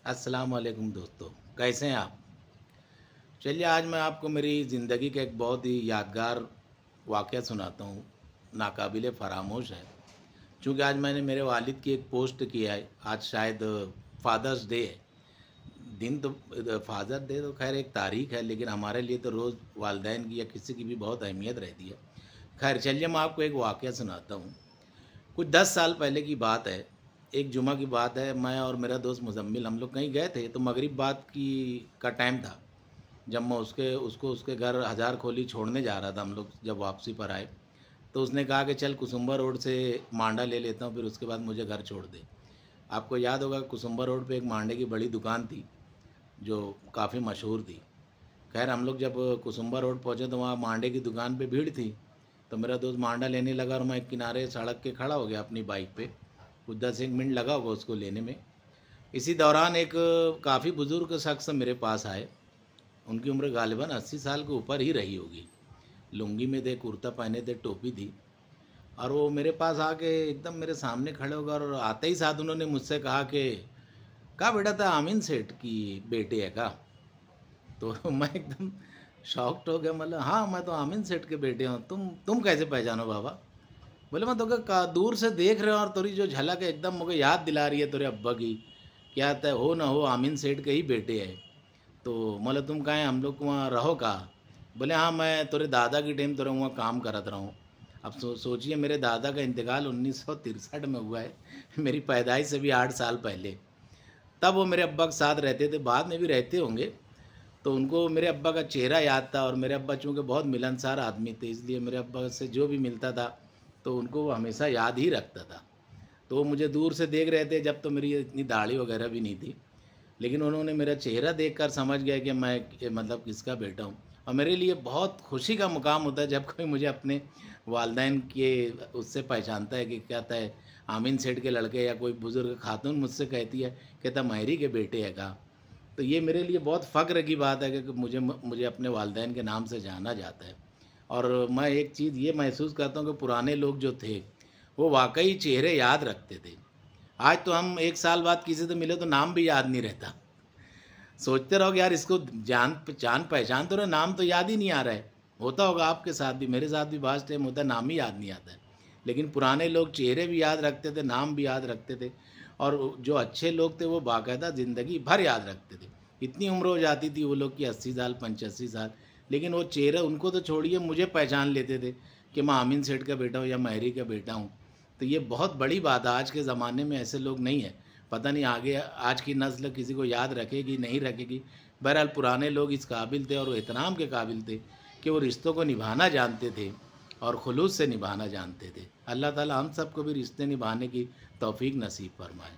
अस्सलाम वालेकुम दोस्तों, कैसे हैं आप? चलिए आज मैं आपको मेरी ज़िंदगी का एक बहुत ही यादगार वाक़या सुनाता हूँ, नाकाबिले फ़रामोश है। चूँकि आज मैंने मेरे वालिद की एक पोस्ट की है, आज शायद फ़ादर्स डे है। दिन तो फ़ादर डे तो ख़ैर एक तारीख़ है, लेकिन हमारे लिए तो रोज़ वालिदैन की या किसी की भी बहुत अहमियत रहती है। ख़ैर चलिए मैं आपको एक वाक़या सुनाता हूँ। कुछ 10 साल पहले की बात है, एक जुमा की बात है, मैं और मेरा दोस्त मुज़म्मिल हम लोग कहीं गए थे, तो मगरिब बाद की का टाइम था। जब मैं उसको उसके घर हज़ार खोली छोड़ने जा रहा था, हम लोग जब वापसी पर आए, तो उसने कहा कि चल कुसुम्बा रोड से मांडा ले लेता हूँ, फिर उसके बाद मुझे घर छोड़ दे। आपको याद होगा कुसुम्बा रोड पे एक मांडे की बड़ी दुकान थी, जो काफ़ी मशहूर थी। खैर हम लोग जब कुसुम्बा रोड पहुँचे तो वहाँ मांडे की दुकान पे भीड़ थी, तो मेरा दोस्त मांडा लेने लगा और मैं किनारे सड़क के खड़ा हो गया अपनी बाइक पे। कुछ 10 एक मिनट लगा होगा उसको लेने में। इसी दौरान एक काफ़ी बुज़ुर्ग शख्स मेरे पास आए। उनकी उम्र गालिबन 80 साल के ऊपर ही रही होगी। लुंगी में थे, कुर्ता पहने थे, टोपी थी और वो मेरे पास आके एकदम मेरे सामने खड़े हो गए और आते ही साथ उन्होंने मुझसे कहा कि "का बेटा था आमीन सेठ की बेटे है का?" तो मैं एकदम शॉक्ड हो गया, मतलब हाँ, मैं तो आमीन सेठ के बेटे हूँ। तुम कैसे पहचानो बाबा? बोले मैं तो का दूर से देख रहे हो और तेरी जो झलक है एकदम मुझे याद दिला रही है तेरे अब्बा की। क्या तय हो ना हो आमीन सेठ के ही बेटे है। तो बोले तुम कहाँ हम लोग वहाँ रहो कहाँ? बोले हाँ मैं तेरे दादा की टाइम तेरे वहाँ काम करत रहा हूँ। अब सोचिए मेरे दादा का इंतकाल 1963 में हुआ है मेरी पैदाइश से भी 8 साल पहले। तब वो मेरे अब्बा के साथ रहते थे, बाद में भी रहते होंगे। तो उनको मेरे अब्बा का चेहरा याद था और मेरे अब्बा चूँकि बहुत मिलनसार आदमी थे, इसलिए मेरे अब्बा से जो भी मिलता था तो उनको वो हमेशा याद ही रखता था। तो वो मुझे दूर से देख रहे थे, जब तो मेरी इतनी दाढ़ी वगैरह भी नहीं थी, लेकिन उन्होंने मेरा चेहरा देखकर समझ गया कि मैं मतलब किसका बेटा हूँ। और मेरे लिए बहुत खुशी का मुकाम होता है जब कोई मुझे अपने वालदैन के उससे पहचानता है कि कहता है आमीन सेठ के लड़के, या कोई बुज़ुर्ग खातून मुझसे कहती है, कहता माहिरी के बेटे है का। तो ये मेरे लिए बहुत फ़ख्र की बात है कि मुझे अपने वालदैन के नाम से जाना जाता है। और मैं एक चीज़ ये महसूस करता हूँ कि पुराने लोग जो थे, वो वाक़ई चेहरे याद रखते थे। आज तो हम 1 साल बाद किसी से मिले तो नाम भी याद नहीं रहता। सोचते रहो कि यार इसको जान पहचान तो रहे, नाम तो याद ही नहीं आ रहा है। होता होगा आपके साथ भी, मेरे साथ भी बाज़ टाइम होता है, नाम ही याद नहीं आता है। लेकिन पुराने लोग चेहरे भी याद रखते थे, नाम भी याद रखते थे और जो अच्छे लोग थे वो बाकायदा ज़िंदगी भर याद रखते थे। इतनी उम्र हो जाती थी वो लोग की 80 साल, 85 साल, लेकिन वो चेहरा उनको तो छोड़िए, मुझे पहचान लेते थे कि मैं आमीन सेठ का बेटा हूँ या महरी का बेटा हूँ। तो ये बहुत बड़ी बात है, आज के ज़माने में ऐसे लोग नहीं हैं। पता नहीं आगे आज की नस्ल किसी को याद रखेगी नहीं रखेगी। बहरहाल पुराने लोग इस काबिल थे और वो इत्नाम के काबिल थे कि वो रिश्तों को निभाना जानते थे और खुलूस से निभाना जानते थे। अल्लाह ताला हम सबको भी रिश्ते निभाने की तौफीक नसीब फरमाए।